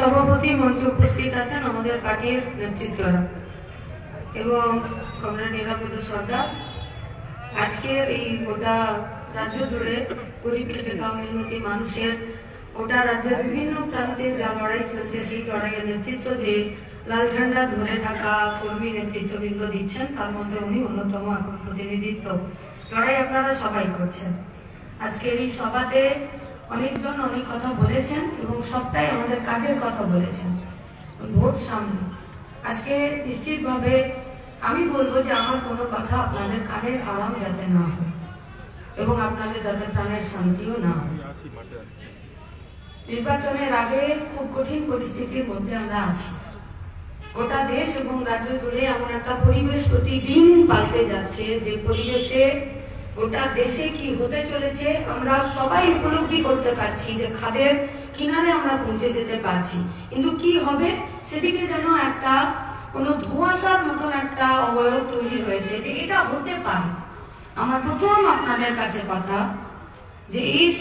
সভাপতি মঞ্চে উপস্থিত আছেন আমাদের পার্টির নেতৃত্বরা এবং কমরেড নিরাপদ সর্দার। আজকের এই গোটা রাজ্য জুড়ে গরিব খেটে খাওয়া মেহনতি মানুষের গোটা রাজ্যের বিভিন্ন প্রান্তে যা লড়াই চলছে, সেই লড়াইয়ের নেতৃত্ব যে লাল ঝান্ডা ধরে থাকা কর্মী নেতৃত্ববৃন্দ দিচ্ছেন, তার মধ্যে উনি অন্যতম এখন প্রতিনিধিত্ব। লড়াই আপনারা সবাই করছেন। আজকের এই সভাতে অনেকজন অনেক কথা বলেছেন এবং সবটাই আমাদের কাজের কথা বলেছেন। ভোট সামনে, আজকে নিশ্চিতভাবে আমি বলবো যে আমার কোনো কথা আপনাদের কানের আরাম যাতে না হয় এবং আপনাদের যাতে প্রাণের শান্তিও না হয়। নির্বাচনের আগে খুব কঠিন পরিস্থিতির মধ্যে আমরা আছি। গোটা দেশ এবং রাজ্য জুড়ে এমন একটা পরিবেশ প্রতিদিন পাল্টে যাচ্ছে, যে পরিবেশে গোটা দেশে কি হতে চলেছে আমরা সবাই উপলব্ধি করতে পারছি, যে খাদের কিনারে আমরা পৌঁছে যেতে পারছি, কিন্তু কি হবে সেদিকে যেন একটা কোনো ধোঁয়াশার মতন একটা অবয়ব তৈরি হয়েছে যে এটা হতে পারে। আমার প্রথম আপনাদের কাছে কথা, যে इस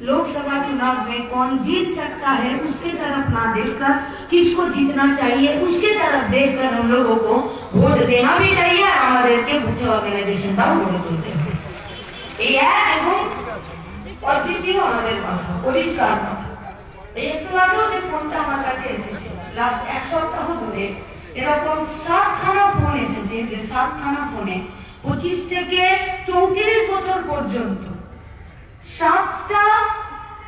लोकसभा चुनाव में कौन जीत सकता है उसके तरफ ना देखकर किसको जीतना चाहिए उसके तरफ देखकर हम लोगों को वोट देना भी चाहिए। हमारे के मुख्य ऑर्गेनाइजेशन का वोट देते हैं এই এক এবং পজিটিভ আমাদের কথা, পরিষ্কার কথা। একটু আগেও যে ফোনটা আমার কাছে এসেছে, লাস্ট এক সপ্তাহ ধরে এরকম 7খানা ফোন এসেছে, যে 7খানা ফোনে 25 থেকে 34 বছর পর্যন্ত 7টা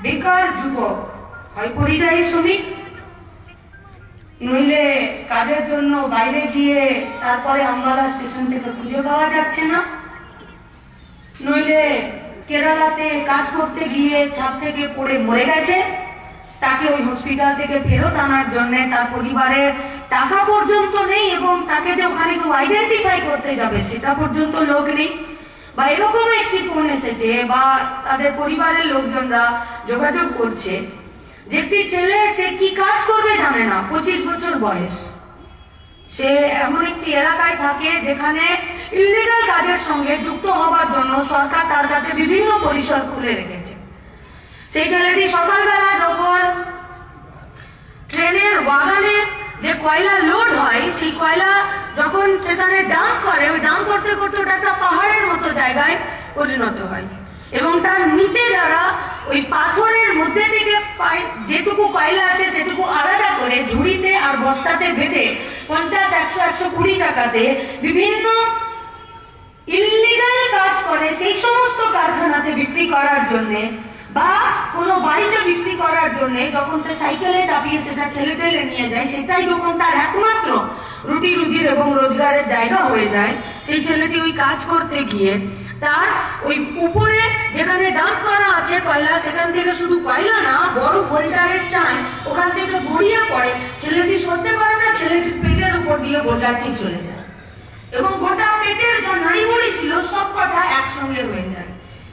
বেকার যুবক, হয় পরিযায়ী শ্রমিক, নইলে কাজের জন্য বাইরে গিয়ে তারপরে আম্বালা স্টেশন থেকে খুঁজে পাওয়া যাচ্ছে না, নইলে কেরালাতে কাজ করতে গিয়ে ছাদ থেকে পড়ে মরে গেছে, তাকে ওই হসপিটাল থেকে ফেরত আনার জন্য তার পরিবারের টাকা পর্যন্ত নেই এবং তাকে যে ওখানে কেউ আইডেন্টিফাই করতে যাবে সেটা পর্যন্ত লোক নেই। বা এরকম একটি ফোন এসেছে বা তাদের পরিবারের লোকজনরা যোগাযোগ করছে, যে একটি ছেলে সে কি কাজ করবে জানে না, 25 বছর বয়স, সে এমন একটি এলাকায় থাকে যেখানে ইলিগাল কাজের সঙ্গে যুক্ত হওয়ার জন্য সরকার তার কাছে বিভিন্ন পরিসর খুলে রেখেছে। সেই ছেলেটি সকালবেলা যখন ট্রেনের ওয়াগনে যে কয়লা লোড হয়, সেই কয়লা যখন সেখানে ডাম্প করে, ওই ডাম্প করতে করতে ওটা একটা পাহাড়ের মতো জায়গায় পরিণত হয় এবং তার নিচে যারা ওই পাথরের মধ্যে থেকে যেটুকু কয়লা আছে সেটুকু আলাদা করে ঝুড়িতে আর বস্তাতে বেঁধে 50, 100, 120 টাকাতে বিভিন্ন ইলিগাল কাজ করে সেই সমস্ত কারখানাতে বিক্রি করার জন্য বা কোনো বাড়িতে বিক্রি করার জন্য যখন সে সাইকেলে চাপিয়ে সেটা ঠেলে ঠেলে নিয়ে যায়, সেটাই যখন তার একমাত্র রুটি রুজির এবং রোজগারের জায়গা হয়ে যায়, সেই ছেলেটি ওই কাজ করতে গিয়ে তার ওই উপরে যেখানে ডাম্প করা আছে কয়লা, সেখান থেকে শুধু কয়লা না, বড় বোল্ডারের চাই ওখান থেকে গড়িয়ে পড়ে, ছেলেটি সরতে পারে না, ছেলেটির পেটের উপর দিয়ে বোল্ডারটি চলে যায় এবং গোটা পেটের যা নাড়িভুড়ি ছিল সব কটা একসঙ্গে হয়ে যায়।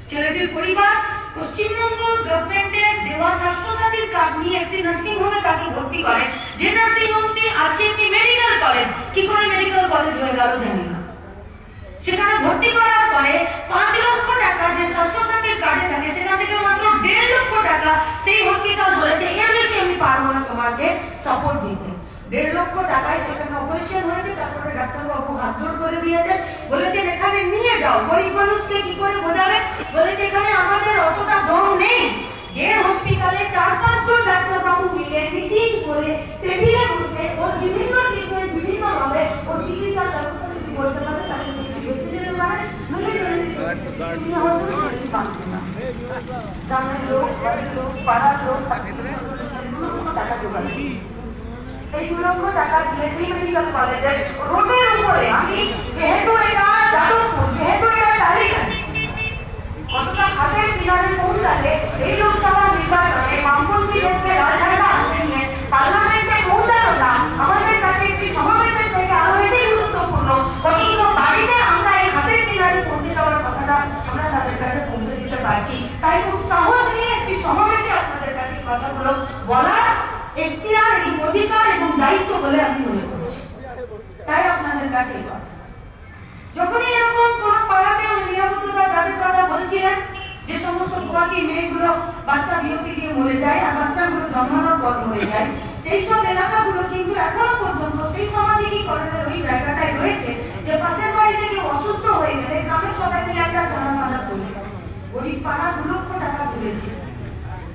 ছেলেটির পরিবার পশ্চিমবঙ্গ গভর্নমেন্টের দেওয়া স্বাস্থ্যসাথীর কার্ড নিয়ে একটি নার্সিং হোমে তাকে ভর্তি করে, যে নার্সিং হোমটি আছে একটি মেডিকেল কলেজ। কি করে মেডিকেল কলেজ হয়ে গেল জানি না। সেখানে ভর্তি করার পরে 5 লক্ষ টাকা যে স্বাস্থ্যসাথীর কার্ডে থাকে সেখান থেকে মাত্র 1.5 লক্ষ টাকা সেই হসপিটাল বলেছে এর বেশি আমি পারবো না তোমাকে সাপোর্ট দিতে। 1.5 লক্ষ টাকায় সেখানে অপারেশন হয়েছে, তারপরে ডাক্তারবাবু হাত জোড় করে দিয়েছে, বলেছেন এখানে নিয়ে যাও। গরিব মানুষকে কি করে বোঝাবে, বলেছে এখানে আমাদের অতটা দম নেই যে হসপিটালে 4-5 জন ডাক্তারবাবু মিলে মিটিং করে টেবিলে বসে ওর বিভিন্ন ট্রিটমেন্ট বিভিন্ন ভাবে ওর চিকিৎসার ব্যবস্থা যদি করতে পারে তাকে বেঁচে যেতে পারে, গ্রামের লোক, বাড়ির লোক, পাড়ার লোক টাকা জোগাড়, এই 2 লক্ষ টাকা দিয়েছি মেডিকেল কলেজের রোডের উপরে। আমি যেহেতু এটা যাদবপুর, যেহেতু এটা টালিগঞ্জ, কতটা খাতের কিনারে পৌঁছালে এই লোকসভা নির্বাচনে বামপন্থী লোককে রাজধানী আনতে নিয়ে পার্লামেন্টে পৌঁছানোটা আমাদের কাছে একটি সমাবেশের থেকে আরো বেশি গুরুত্বপূর্ণ। কতগুলো বাড়িতে আমরা এই খাতের কিনারে পৌঁছে যাওয়ার কথাটা আমরা তাদের কাছে পৌঁছে দিতে পারছি। তাই খুব সাহস নিয়ে একটি সমাবেশে আপনাদের কাছে কথাগুলো বলার এখতিয়ার এবং অধিকার এবং দায়িত্ব বলে আমি মনে করছি। তাই আপনাদের কাছে কথা, যখনই এরকম কোন পাড়াতে নিরাপত্তা তাদের কথা বলছিলেন, যে সমস্ত পোয়াকি মেয়েগুলো বাচ্চা বিরতি দিয়ে মরে যায় আর বাচ্চাগুলো জন্মানোর পর মরে যায়, সেই সব এলাকাগুলো কিন্তু এখনো পর্যন্ত সেই সামাজিকীকরণের ওই জায়গাটায় রয়েছে যে পাশের বাড়িতে কেউ অসুস্থ হয়ে গেলে গ্রামের সবাই মিলে একটা চাঁদা তুলে গরিব পাড়া 2 লক্ষ টাকা তুলেছে।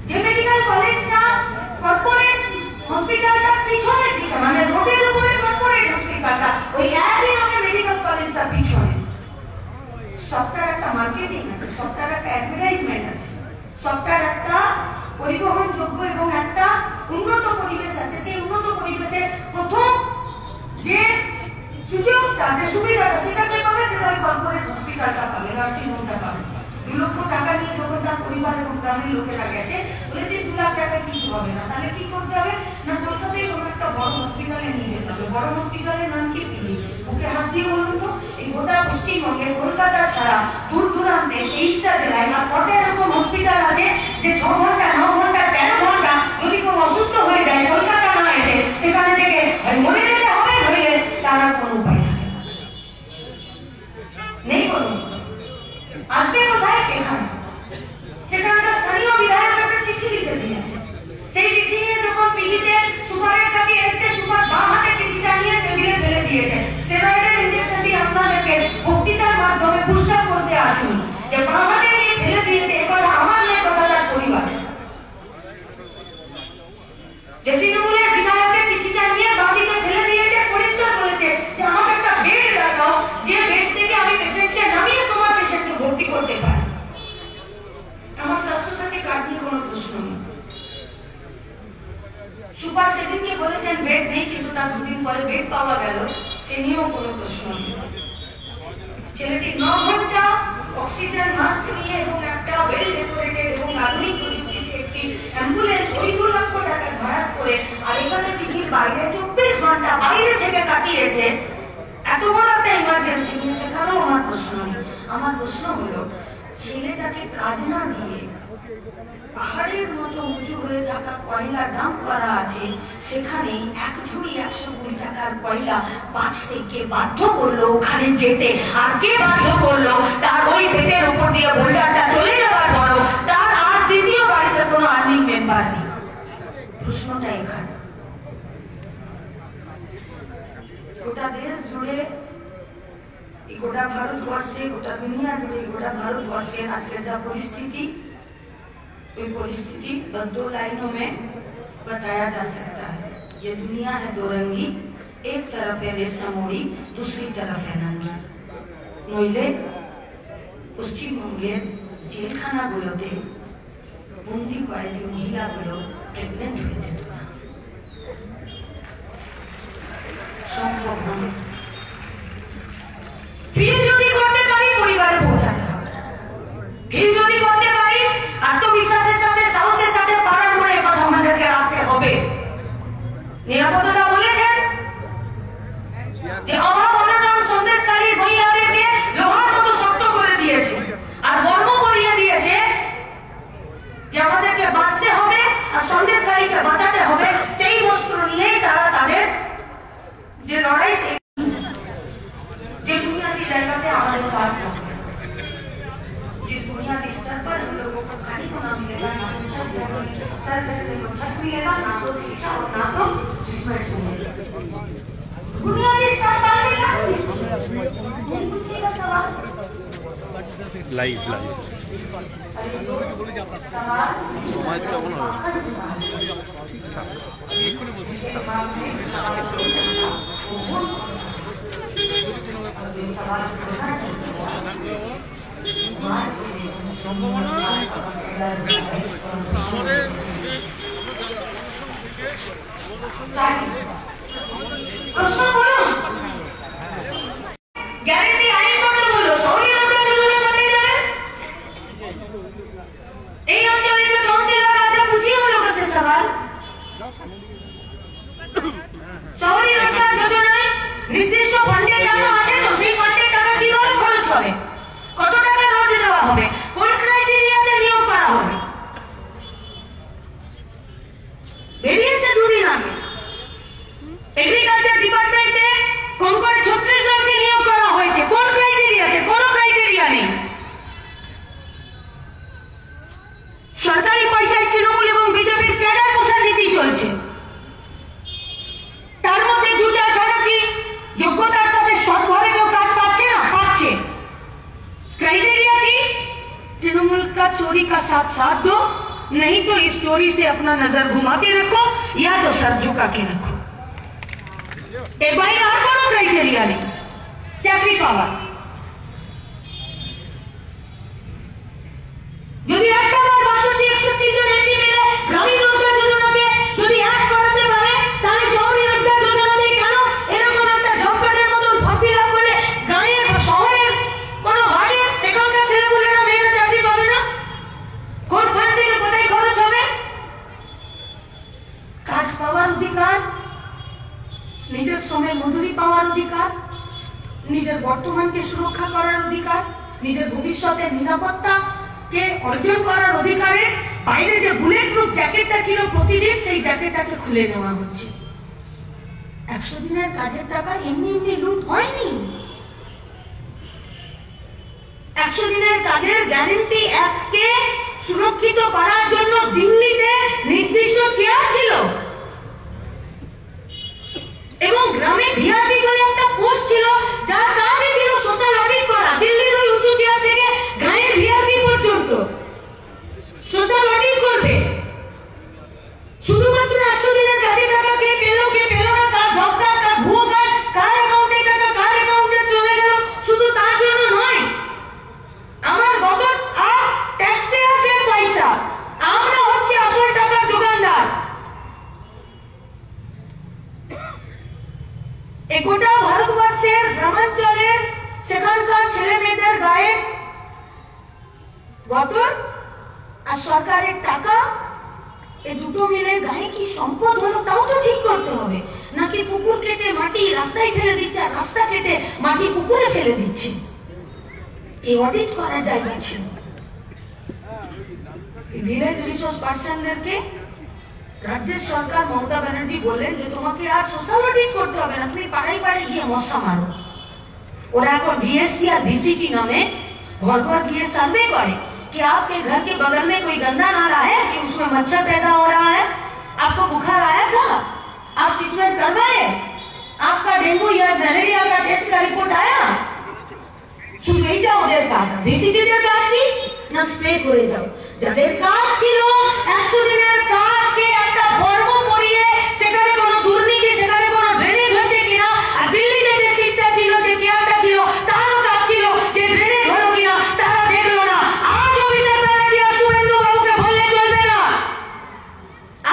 যে মেডিকেল কলেজটা কর্পোরেট হসপিটালটার পিছনের দিকে, মানে রোডের উপরে কর্পোরেট হসপিটালটা, ওই একই নামে মেডিকেল কলেজটা পিছনে, সবটার একটা মার্কেটিং আছে, সবটার একটা অ্যাডভার্টাইজমেন্ট আছে, সবটার একটা পরিবহন যোগ্য এবং একটা উন্নত পরিবেশ আছে। সেই উন্নত পরিবেশে প্রথম যে সুযোগটা, যে সুবিধাটা, সেটা কে পাবে? সেটা ওই কর্পোরেট হসপিটালটা পাবে, নার্সিং হোমটা পাবে। 2 লক্ষ টাকা নিয়ে যখন তার পরিবার এবং গ্রামের লোকেরা গেছে, বলেছে 2 লাখ টাকা কিছু হবে না। তাহলে কি করতে হবে না, কলকাতায় কোনো একটা বড় হসপিটালে নিয়ে যেতে হবে। বড় হসপিটালের নাম কি? পিজি। ওকে হাত দিয়ে বলুন তো, এই গোটা পশ্চিমবঙ্গে কলকাতা ছাড়া দূর দূরান্তে 23টা জেলায় না কত এরকম হসপিটাল আছে যে 6 ঘন্টা 9 ঘন্টা 13 ঘন্টা যদি কেউ অসুস্থ হয়ে যায় কলকাতা না এসে সেখানে থেকে মরে যেতে হবে, নইলে তার আর কোনো উপায় থাকে নেই। কোনো আজকে কোথায়? এখানে। সেখানে একটা স্থানীয় বিধায়ক একটা চিঠি লিখে দিয়েছে। সেই চিঠি নিয়ে যখন পিজিতে সুপারের কাছে এসছে, সুপার বাঁ হাতে চিঠিটা নিয়ে টেবিলে ফেলে দিয়েছে। স্টেরয়েডের ইনজেকশন দিয়ে আপনাদেরকে বক্তৃতার মাধ্যমে পুরস্কার করতে আসুন যে বাঁ হাতে নিয়ে ফেলে দিয়েছে। এবার আমার নয়, কথা তার পরিবার। যে তৃণমূলের বিধায়কের চিঠিটা নিয়ে বাঁদিকে ফেলে দিয়েছে, পরিষ্কার বলেছে যে আমাকে একটা বেড দেখাও, যে বেড থেকে আমি পেশেন্টকে নামিয়ে তোমার পেশেন্টকে ভর্তি করতে পারি। আমার স্বাস্থ্যসাথী কার্ড নিয়ে কোনো প্রশ্ন নেই। সুপার সেদিনকে বলেছেন বেড নেই, কিন্তু তার 2 দিন পরে বেড পাওয়া গেল, সে নিয়েও কোনো প্রশ্ন নেই। ছেলেটি 9 ঘন্টা অক্সিজেন মাস্ক নিয়ে এবং একটা ওয়েল ডেকোরেটেড এবং আধুনিক প্রযুক্তিতে একটি অ্যাম্বুলেন্স ওই 2 লক্ষ টাকা ভাড়া করে আর এখানে পিজির বাইরে 24 ঘন্টা বাইরে থেকে কাটিয়েছে। এত বড় একটা ইমার্জেন্সি নিয়ে, সেখানেও আমার প্রশ্ন নেই। আমার প্রশ্ন হলো, ছেলেটাকে কাজ না দিয়ে পাহাড়ের মতো উঁচু হয়ে থাকা কয়লা ডাম্প করা আছে, সেখানে 1 ঝুড়ি 120 টাকার কয়লা বাঁচতে কে বাধ্য করলো ওখানে যেতে? আর কে বাধ্য করলো তার ওই পেটের উপর দিয়ে বোল্ডারটা চলে যাওয়ার পরও তার আর দ্বিতীয় বাড়িতে কোনো আর্নিং মেম্বার নেই? প্রশ্নটা এখানে। গোটা দেশ জুড়ে, গোটা ভারতবর্ষে, গোটা দুনিয়া জুড়ে, গোটা ভারतवर्षেर আজকের যা পরিস্থিতি, कोई परिस्थिति बस 2 लाइनों में बताया जा सकता है। ये दुनिया है 2 रंगी, एक तरफ है रेशमोड़ी, दूसरी तरफ है नंगी। नইলে পশ্চিমবঙ্গের জেলখানাগুলোতে বন্দি কয়েদি মহিলাগুলো প্রেগনেন্ট হয়ে যেত না। সম্ভব নয়। ফিল যদি করতে পারি পরিবারে পৌঁছাতে হবে, ফিল যদি করতে পারি আত্মবিশ্বাসের সাথে, সাহসের সাথে পাড়ার মোড়ে কথা আমাদেরকে রাখতে হবে। নিরাপত্তা বলেছেন যে অভাব অনটন সন্দেশকারী মহিলাদেরকে লোহার মতো শক্ত করে দিয়েছে আর বর্ম করিয়ে দিয়েছে যে আমাদেরকে বাঁচতে হবে আর সন্দেশকারীকে বাঁচাতে হবে। সেই বস্ত্র নিয়েই তারা তাদের যে লড়াই, সেই যে বুনিয়াदी জায়গাতে আমাদের কাজ হবে, जिस बुनियादी स्तर पर हम लोगों को खाने को ना मिलेगा, ना छत मिलेगा, ना तो शिक्षा और ना तो ट्रीटमेंट मिलेगा। बुनियादी स्तर पर मिलेगा। पूछिएगा सवाल लाइव सवाल समाज কেমন হবে? গ্যারেন্টি আইন করতে বললো, শহরে এই অঞ্চলে যে তহসিলদার আছে, বুঝিয়ে হলো কাছে সওয়াল। শহরি রোজগার যোজনায় নির্দিষ্ট ফান্ডের টাকা আছে, তো সেই ফান্ডের টাকা কিভাবে খরচ হবে, কত টাকা রোজ দেওয়া হবে, কোন ক্রাইটেরিয়াতে নিয়োগ করা হবে, বেরিয়েছে 2 দিন আগে। এগ্রিকালচার ডিপার্টমেন্টে কম করে 36 জনকে নিয়োগ করা হয়েছে। কোন ক্রাইটেরিয়াতে? কোনো ক্রাইটেরিয়া নেই। সরকারি পয়সায় তৃণমূল এবং বিজেপির ক্যাডার পোষার নীতি চলছে। साथ साथ दो, नहीं तो इस चोरी से अपना नजर घुमा के रखो या तो सर झुका के रखो। এর বাইরে আর কোনো ক্রাইটেরিয়া নেই। চাকরি পাওয়া যদি একটা বার 62-61 জন এমপি মিলে গ্রামীণ রোজগার যোজনাকে যদি এক করাতে পারে, তাহলে শহরি রোজগার যোজনাতে কেন এরকম একটা জব কার্ডের মতন ফর্ম ফিল আপ করে গাঁয়ের বা শহরের কোনো ওয়ার্ডের সেখানকার ছেলেপুলেরা মেয়েরা চাকরি পাবে না? কোন ফান্ড থেকে কোথায় খরচ হবে? কাজ পাওয়ার অধিকার, নিজের শ্রমের মজুরি পাওয়ার অধিকার, নিজের বর্তমানকে সুরক্ষা করার অধিকার, নিজের ভবিষ্যতের নিরাপত্তাকে অর্জন করার অধিকারে বাইরে যে বুলেট প্রুফ জ্যাকেটটা ছিল প্রতিদিন সেই জ্যাকেটটাকে খুলে নেওয়া হচ্ছে। 100 দিনের কাজের টাকা এমনি এমনি লুট হয়নি। 100 দিনের কাজের গ্যারান্টি অ্যাক্টকে সুরক্ষিত করার জন্য দিল্লিতে নির্দিষ্ট চেয়ার ছিল এবং গ্রামে ভিআরপি বলে একটা পোস্ট ছিল যার কাজই ছিল সোশ্যাল অডিট করা। দিল্লির ওই উঁচু চেয়ার থেকে গাঁয়ের ভিআরপি পর্যন্ত সোশ্যাল অডিট করবে। শুধুমাত্র 100 দিনের কাজের টাকা কে পেল না, কার জব কার্ড, কার ভুয়ো কার্ড, কার অ্যাকাউন্টে টাকা কার অ্যাকাউন্টে চলে গেল, শুধু তার জন্য নয়, আমার গত ট্যাক্স পেয়ারদের পয়সা, আমরা হচ্ছে আসল টাকার যোগানদার। গোটা ভারতবর্ষের গ্রামাঞ্চলের সেখানকার ছেলে মেয়েদের গায়ে গতর আর সরকারের টাকা, এই দুটো মিলে গায়ে কি সম্পদ হলো তাও তো ঠিক করতে হবে। নাকি পুকুর কেটে মাটি রাস্তায় ফেলে দিচ্ছে, আর রাস্তা কেটে মাটি পুকুরে ফেলে দিচ্ছে। এই অডিট করার জায়গা ছিল। ভিলেজ রিসোর্স পার্সনদেরকে রাজ্যের সরকার মমতা ব্যানার্জি বলেন যে তোমাকে আর সোশ্যাল অডিট করতে হবে না, তুমি পাড়ায় পাড়ায় গিয়ে মশা মারো। ওরা এখন ভিএসটি আর ভিসিটি नामे घर घर गए सर्वे करे कि आपके घर के बगल में कोई गंदा नाला है कि उसमें मच्छर पैदा हो रहा है, आपको बुखार आया था, आप ट्रीटमेंट करवाए, आपका डेंगू या मलेरिया का टेस्ट का रिपोर्ट आया। শুধু এইটা ওদের কাজ। ভিসিটিদের কাজ কি না স্প্রে করে যাও। যাদের কাজ ছিল 100 দিনের কাজকে একটা কর্ম করিয়ে সেখানে কোনো দুর্নীতি, সেখানে কোনো ড্রেনেজ হচ্ছে কিনা, আর দিল্লিতে যে সিটটা ছিল, যে চেয়ারটা ছিল, তারও কাজ ছিল যে ড্রেনেজ হলো কিনা তারা দেখলো না। আজ অভিষেক ব্যানার্জি আর শুভেন্দু বাবুকে বললে চলবে না,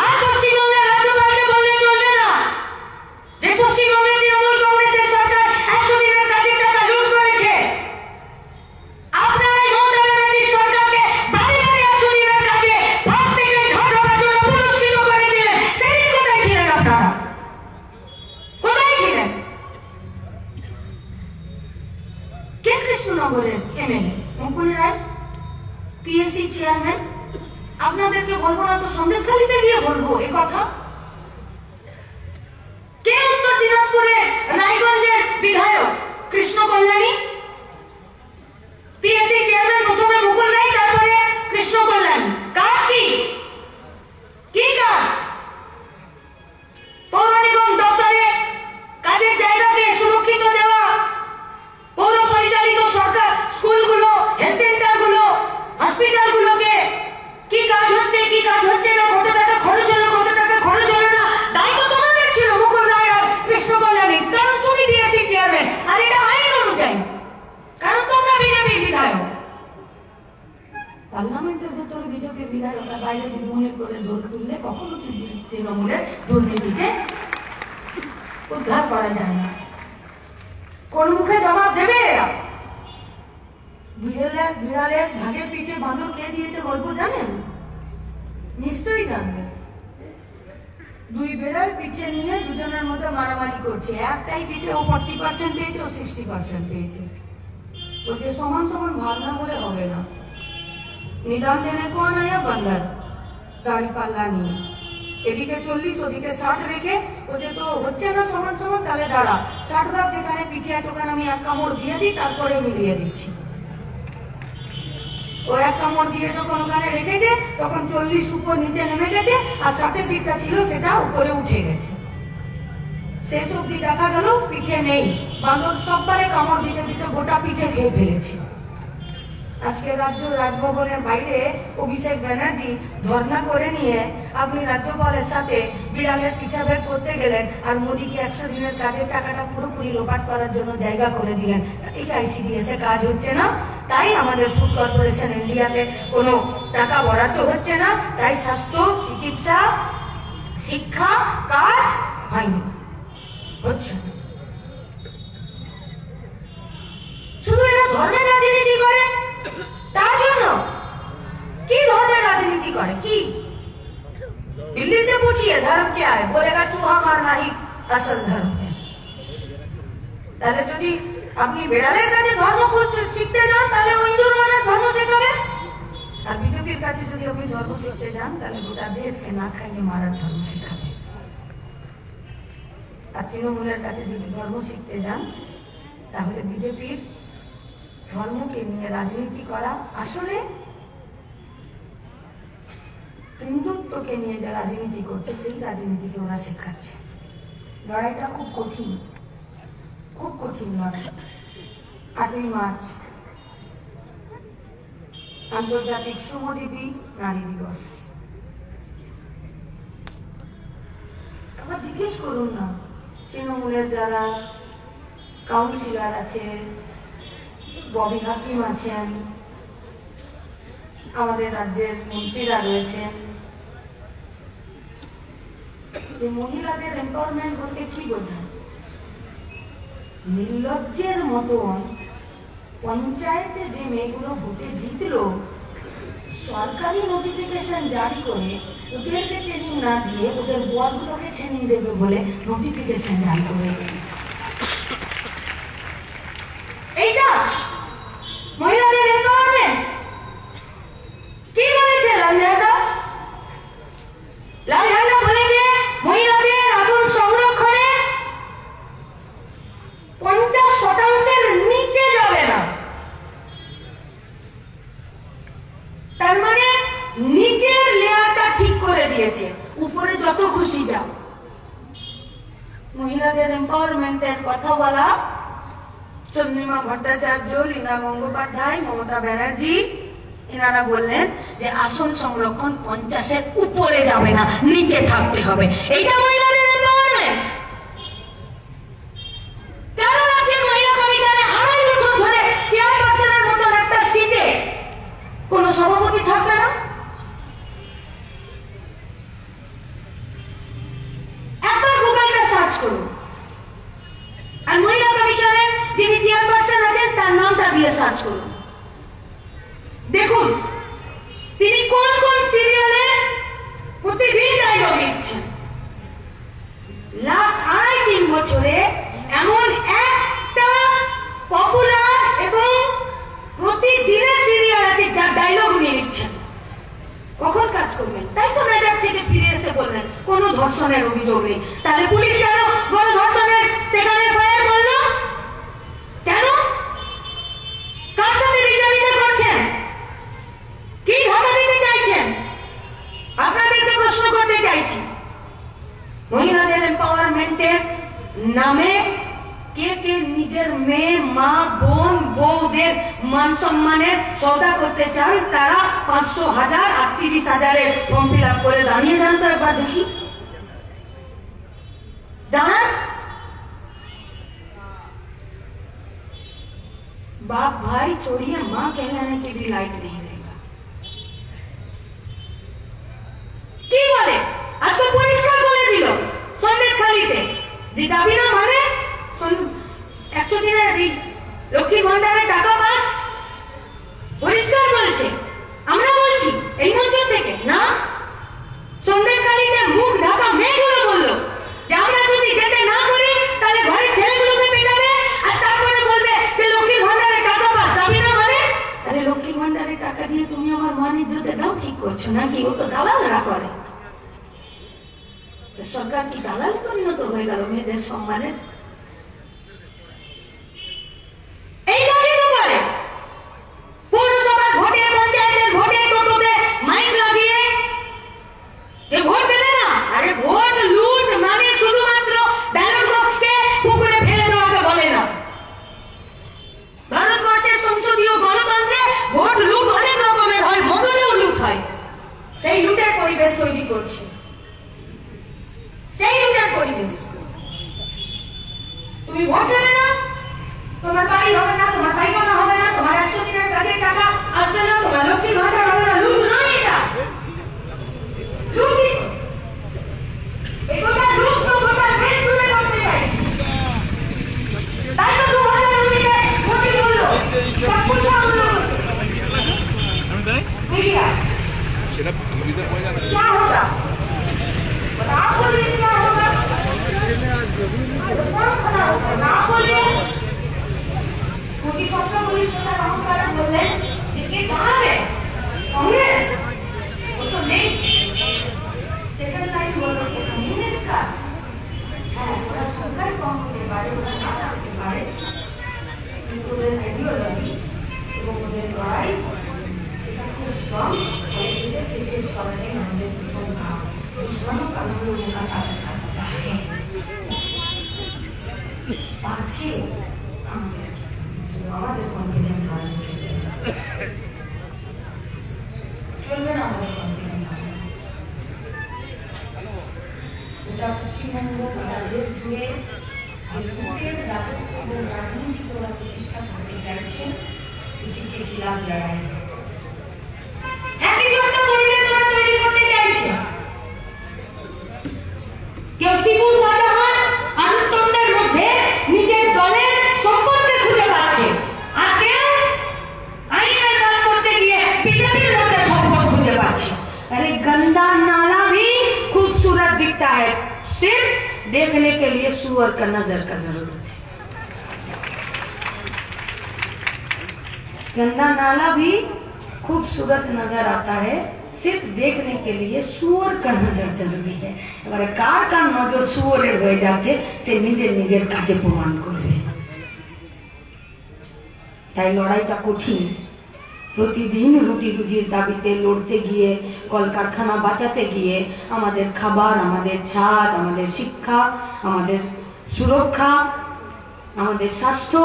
আর পশ্চিমবঙ্গের রাজ্যপালকে বললে চলবে না যে পশ্চিমবঙ্গের তৃণমূল কংগ্রেসের সরকার 100 দিনের কাজের টাকা লুট করেছে। আপনারা মমতা ব্যানার্জি সরকারকে বাড়ি বাড়ি 100 দিনের কাজে ফার্স্ট সেকেন্ড থার্ড হওয়ার জন্য পুরস্কৃত করেছিলেন। সেদিন কোথায় ছিলেন আপনারা? কোথায় ছিলেন? কে কৃষ্ণনগরের MLA Mukul Roy, PSC chairman? আপনাদেরকে বলবো না তো সন্দেশখালীতে গিয়ে বলবো এ কথা। কে উত্তর দিনাজপুরে রায়গঞ্জের বিধায়ক কৃষ্ণ কল্যাণী? পিএসসি চেয়ারম্যান প্রথমে মুকুল রায়, তারপরে কৃষ্ণ কল্যাণী। কাজ কি? কি কাজ? পৌর নিগম দপ্তরে কাজের জায়গাকে সুরক্ষিত দেওয়া, পৌর পরিচালিত সরকার স্কুলগুলো, হেলথ সেন্টারগুলো, হসপিটালগুলোকে কি কাজ হচ্ছে কি কাজ হচ্ছে না, কত টাকা খরচ হলো কত টাকা খরচ হলো না, দায়িত্ব তোমাদের ছিল মুকুল রায় আর কৃষ্ণ কল্যাণী। কারণ তুমি পিএসসি চেয়ারম্যান আর এটা আইন অনুযায়ী, কারণ তোমরা বিজেপির বিধায়ক। পার্লামেন্টের ভেতরে বিজেপির বিধায়ক আর বাইরে তৃণমূলের করে দৌড় তুললে কখনো তৃণমূলের দুর্নীতিকে উদ্ধার করা যায় না। কোন মুখে জবাব দেবে এরা? বিড়ালের ভাগের পিঠে বাঁদর খেয়ে দিয়েছে গল্প জানেন? নিশ্চয়ই জানবেন। দুই বেড়াল পিঠে নিয়ে দুজনের মধ্যে মারামারি করছে। একটাই পিঠে ও 40% পেয়েছে, ও 60% পেয়েছে। বলছে সমান সমান ভাগ না বলে হবে না। নিদান দেনে কোন আয়া বান্দার দাড়ি পাল্লা নিয়ে এদিকে 40 ওদিকে 60 রেখে বলছে তো হচ্ছে না সমান সমান, তাহলে দাঁড়া 60 ভাগ যেখানে পিঠে আছে ওখানে আমি এক কামড় দিয়ে দিই, তারপরে মিলিয়ে দিচ্ছি। ও এক কামড় দিয়ে যখন ওখানে রেখেছে তখন 40 উপর নিচে নেমে গেছে, আর 60 দিকটা ছিল সেটা উপরে উঠে গেছে। শেষ অব্দি দেখা গেল পিঠে নেই। বান্দর সববারে কামড় দিতে দিতে গোটা পিঠে খেয়ে ফেলেছে। আজকে রাজভবনের বাইরে অভিষেক ব্যানার্জি ধর্ণা করে নিয়ে আপনি রাজ্যপালের সাথে বিড়ালের পিঠাভেদ করতে গেলেন, আর মোদীকে 100 দিনের কাজের টাকাটা পুরোপুরি লোপাট করার জন্য জায়গা করে দিলেন। এই আইসিডিএস এ কাজ হচ্ছে না, তাই আমাদের ফুড কর্পোরেশন ইন্ডিয়াতে কোনো টাকা বরাদ্দ হচ্ছে না, তাই স্বাস্থ্য, চিকিৎসা, শিক্ষা কাজ হয়নি, হচ্ছে না। শুধু এরা ধর্মের রাজনীতি করে, তার জন্য কি ধর্মের রাজনীতি করে? কি दिल्ली से पूछिए धर्म क्या है, बोलेगा चूहा मारना ही असल धर्म है। তাহলে যদি আপনি বেড়ালের কাছে ধর্ম শিখতে যান তাহলে ও ইঁদুর মারার ধর্ম শেখাবে, আর বিজেপির কাছে যদি আপনি ধর্ম শিখতে যান তাহলে গোটা দেশকে না খাইয়ে মারার ধর্ম শেখাবে। আর তৃণমূলের কাছে যদি ধর্ম শিখতে যান তাহলে বিজেপির ধর্মকে নিয়ে রাজনীতি করা, আসলে হিন্দুত্বকে নিয়ে যে রাজনীতি করছে সেই রাজনীতিকে ওরা শেখাচ্ছে। লড়াইটা খুব কঠিন, খুব কঠিন লড়াই। 8ই মার্চ আন্তর্জাতিক শ্রমজীবী নারী দিবস। আবার জিজ্ঞেস করুন না তৃণমূলের যারা কাউন্সিলর আছে, ববি হাকিম আছেন, আমাদের রাজ্যের মন্ত্রীরা রয়েছেন, যে মহিলাদের এম্পাওয়ারমেন্ট বলতে কি বোঝায়? নির্লজ্জের মতন পঞ্চায়েতে যে মেয়েগুলো ভোটে জিতলো, সরকারি নোটিফিকেশন জারি করে ওদেরকে ট্রেনিং না দিয়ে ওদের বরগুলোকে ট্রেনিং দেবে বলে নোটিফিকেশন জারি করেছে। এইটা মহিলাদের এম্পাওয়ারমেন্ট? কি বলেছে লাল ঝান্ডা? লাল ঝান্ডা বলেছে মহিলাদের আসন সংরক্ষণে 50% নিচে যাবে না। তার মানে নিচের লেয়ারটা ঠিক করে দিয়েছে, উপরে যত খুশি যাও। মহিলাদের এম্পাওয়ারমেন্টের কথা বলা চন্দ্রিমা ভট্টাচার্য, লীনা গঙ্গোপাধ্যায়, মমতা ব্যানার্জি, এনারা বললেন যে আসন সংরক্ষণ 50-এর উপরে যাবে না, নিচে থাকতে হবে। এইটা মহিলাদের এম্পাওয়ারমেন্ট? কেন রাজ্যের মহিলা কমিশনে 2.5 বছর ধরে চেয়ারপারসনের মতন একটা সিটে কোন সভাপতি থাকবে না? একবার গুগলটা সার্চ করুন আর মহিলা কমিশনের যিনি চেয়ারপারসন আছেন তার নামটা দিয়ে সার্চ করুন, দেখুন তিনি কোন কোন সিরিয়ালে প্রতিদিন ডায়লগ দিচ্ছেন। লাস্ট 2.5-3 বছরে এমন একটা পপুলার এবং প্রতিদিনের সিরিয়াল আছে যার ডায়লগ নিয়ে নিচ্ছেন। কখন কাজ করবেন? তাই তো মেজার থেকে ফিরে এসে বললেন কোন ধর্ষণের অভিযোগ নেই। তাহলে পুলিশ কেন কোন ধর্ষণের সেখানে ফায়ার করলো? কেন? কার সাথে বিচারিতা করছেন? কি ঢাকা দিতে চাইছেন? আপনাদেরকে প্রশ্ন করতে চাইছি, মহিলাদের এম্পাওয়ারমেন্টের নামে কে কে নিজের মেয়ে, মা, বোন, বউদের মান সম্মানের সৌদা করতে চান? তারা 500, 1000 আর 30,000-এর ফর্ম ফিল আপ করে দাঁড়িয়ে যান তো একবার দেখি, জানান। बाप भाई छोड़िए, माँ कहलाने के भी लायक नहीं रहेगा। কি বলে আজকে পরিষ্কার করে দিল সন্দেশখালীতে যে যাবি না মানে 100 দিনের লক্ষ্মী ভান্ডারের টাকা পাস, পরিষ্কার বলছে। আমরা বলছি এই মঞ্চ থেকে না, সন্দেশখালীতে মুখ ঢাকা মেয়েগুলো বললো যে আমরা যদি যেতে না করি তাহলে ঘরে ছেলেগুলোকে পেটাবে আর তারপরে বলবে যে লক্ষ্মী ভান্ডারের টাকা পাস, যাবি না মানে? তাহলে লক্ষ্মী ভান্ডারের টাকা দিয়ে তুমি আমার মান ইজ্জতের দাও ঠিক করছো নাকি? ও তো দালালরা করে। সরকার কি দালাল পরিণত হয়ে গেল মেয়েদের সম্মানের? এই কাজই তো করে। পৌরসভার ভোটে, পঞ্চায়েতের ভোটে টোটোতে মাইক লাগিয়ে যে ভোট দেবে না, আরে ভোট লুট মানে শুধুমাত্র ব্যালট বক্সকে পুকুরে ফেলে দেওয়াকে বলে না। ভারতবর্ষের সংসদীয় গণতন্ত্রে ভোট টাইম তুমি ভোট দেবে না, তোমার বাড়ি হবে না, তোমার পাইখানা হবে না, তোমার 100 দিনের কাজের টাকা আসবে না, তোমার লক্ষ্মী ভান্ডার হবে না। লুট নয় এটা, লুটই এগুলো লুট তো গোটা দেশ জুড়ে করতে চাইছে। তাই তো 2019 মোদি বললো সব কিছু আমরা মিডিয়া সেটা পুলিশের পয়সা না। क्या होगा आप बोलिए, क्या होगा आप बोलिए। मोदी पत्र पुलिस का काम कर बोले इसके कहाँ है कांग्रेस, वो तो नहीं। सेकंड लाइन बोलो कि कांग्रेस का है पूरा सरकार कांग्रेस के बारे में सारा के बारे इनको दे आइडियोलॉजी वो मुझे लड़ाई इसका कुछ स्ट्रांग और ये केसेस करने हमें उनका दुश्मनों का लोगों का ताकत करता है। अच्छी আমাদের কনফিডেন্স হারানো চলবে না, আমাদের কনফিডেন্স এটা পশ্চিমবঙ্গ গোটা দেশ জুড়ে রাজনীতি ওরা প্রতিষ্ঠা করতে চাইছে, কৃষিকে খিলাফ লড়াই একই জন্য পরিবেশ তৈরি করতে চাইছে। কেউ শিবু শাহজাহান আন্তর্জাতিক মধ্যে নিজের দলের সম্পর্কে খুঁজে পাচ্ছে, আর কেউ আইনের কাজ করতে গিয়ে বিজেপির মধ্যে সম্পর্ক খুঁজে পাচ্ছে। अरे गंदा नाला भी खूबसूरत दिखता है, सिर्फ देखने के लिए सुअर का नजर का जरूरत है। गंदा नाला भी खूबसूरत नजर आता है, सिर्फ देखने के लिए सुअर का नजर जरूरी है। এবারে কার কার নজর সুअরের হয়ে যাচ্ছে সে নিজের নিজের কাজে প্রমাণ করবে। তাই লড়াইটা কঠিন। প্রতিদিন রুটি রুজির দাবিতে লড়তে গিয়ে, কলকারখানা বাঁচাতে গিয়ে আমাদের খাবার, আমাদের ছাদ, আমাদের শিক্ষা, আমাদের সুরক্ষা, আমাদের স্বাস্থ্য,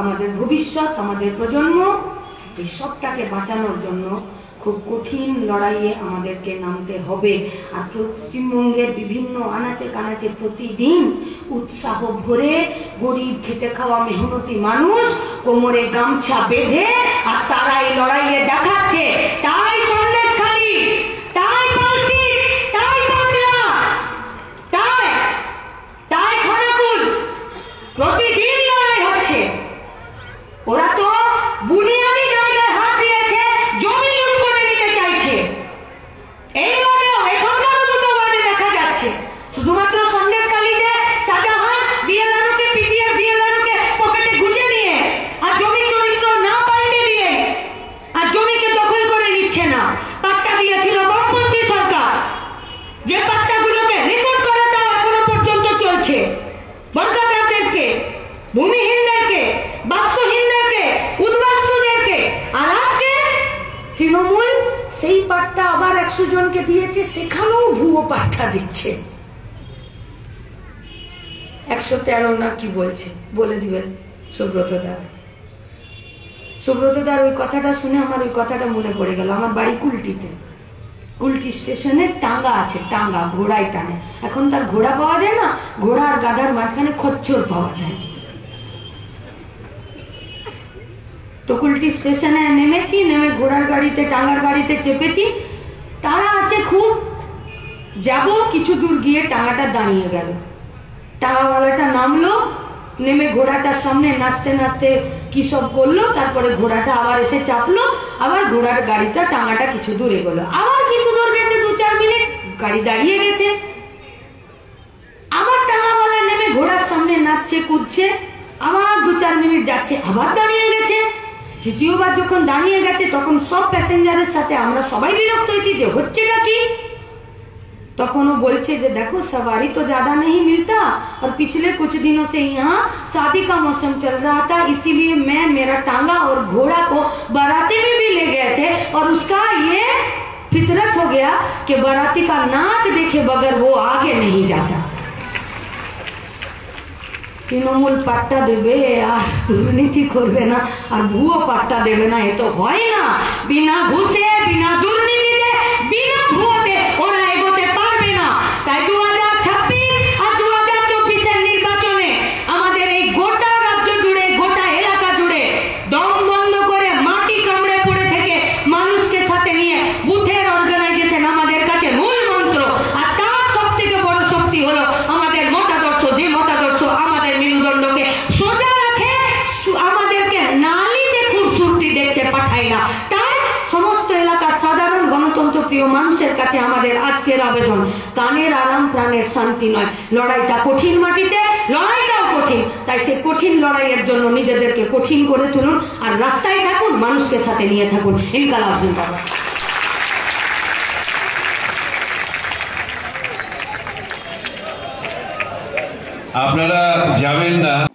আমাদের ভবিষ্যৎ, আমাদের প্রজন্ম, এই সবটাকে বাঁচানোর জন্য খুব কঠিন লড়াইয়ে আমাদেরকে নামতে হবে। আর পশ্চিমবঙ্গের বিভিন্ন আনাচে কানাচে প্রতিদিন উৎসাহ ভরে গরিব খেটে খাওয়া মেহনতি মানুষ কোমরে গামছা বেঁধে আর তারা এই লড়াইয়ে দেখাচ্ছে। তাই সন্দেশখালী, তাই পালকি, তাই পাঁচলা, তাই খড়গপুর প্রতিদিন লড়াই হচ্ছে। ওরা তো বুনিয়াদি জায়গায় হাত দিয়েছে, জমি লুট করে নিতে চাইছে। এই ওয়ার্ডেও এখনকারও দুটো ওয়ার্ডে দেখা যাচ্ছে। শুধুমাত্র সন্দেশখালীতে শাহজাহান বিএলআরওকে পিটিয়ে বিএলআরওকে পকেটে গুঁজে নিয়ে আর জমি চরিত্র না পাল্টে দিয়ে আর জমিকে দখল করে নিচ্ছে না। পাট্টা দিয়েছিল বামপন্থী সরকার, যে পাট্টাগুলোকে রেকর্ড করাটা এখনো পর্যন্ত চলছে। বর্গাদারদেরকে, ভূমিহীনদেরকে, বাস্তুহীনদেরকে, উদ্বাস্তুদেরকে। আর আজকে তৃণমূল সেই পাট্টা আবার 100 জনকে দিয়েছে, সেখানেও ভুয়ো পাট্টা দিচ্ছে। 113 না কি বলছে বলে দিবেন সুব্রতদার। সুব্রতদার ওই কথাটা শুনে আমার ওই কথাটা মনে পড়ে গেল। আমার বাড়ি কুলটিতে, কুলটি স্টেশনে টাঙ্গা আছে, টাঙ্গা ঘোড়ায় টানে। এখন তার ঘোড়া পাওয়া যায় না, ঘোড়া আর গাধার মাঝখানে খচ্চর পাওয়া যায়। তো কুলটি স্টেশনে নেমেছি, নেমে ঘোড়ার গাড়িতে টাঙ্গার গাড়িতে চেপেছি। তারা আছে খুব, যাব কিছু দূর গিয়ে টাঙ্গাটা দাঁড়িয়ে গেল। টাঙ্গাওয়ালাটা নামলো, নেমে ঘোড়াটার সামনে নাচতে নাচতে কি সব করলো। তারপরে ঘোড়াটা আবার এসে চাপলো, আবার ঘোড়ার গাড়িটা টাঙ্গাটা কিছু দূর এগোলো। আবার কিছু দূর গেছে, 2-4 মিনিট, গাড়ি দাঁড়িয়ে গেছে। আবার টাঙ্গাওয়ালা নেমে ঘোড়ার সামনে নাচছে কুদছে, আবার 2-4 মিনিট যাচ্ছে, আবার দাঁড়িয়ে গেছে। তৃতীয়বার যখন দাঁড়িয়ে গেছে তখন সব প্যাসেঞ্জারের সাথে আমরা সবাই বিরক্ত হয়েছি যে হচ্ছেটা কি। तখন वो बोलছে যে देखो सवारी तो ज्यादा नहीं मिलता और पिछले कुछ दिनों से यहाँ शादी का मौसम चल रहा था, इसीलिए मैं मेरा टांगा और घोड़ा को बाराती में भी ले गए थे और उसका ये फितरत हो गया कि बाराती का नाच देखे बगैर वो आगे नहीं जाता। তৃণমূল পাট্টা দেবে আর দুর্নীতি করবে না আর ভুয়ো পাট্টা দেবে না, এ তো হয় না। বিনা ঘুষে, বিনা দুর্নীতিতে, বিনা ভুয়োতে ওরা এগোতে পারবে না। তাই 2026 আর 2027 আমাদের আজকের আবেদন, কানের আরাম প্রাণের শান্তি নয়। লড়াইটা কঠিন মাটিতে, লড়াইটাও কঠিন, তাই সেই কঠিন লড়াইয়ের জন্য নিজেদেরকে কঠিন করে তুলুন আর রাস্তায় থাকুন, মানুষকে সাথে নিয়ে থাকুন। ইনকালাব জিন্দাবাদ। আপনারা যাবেন না।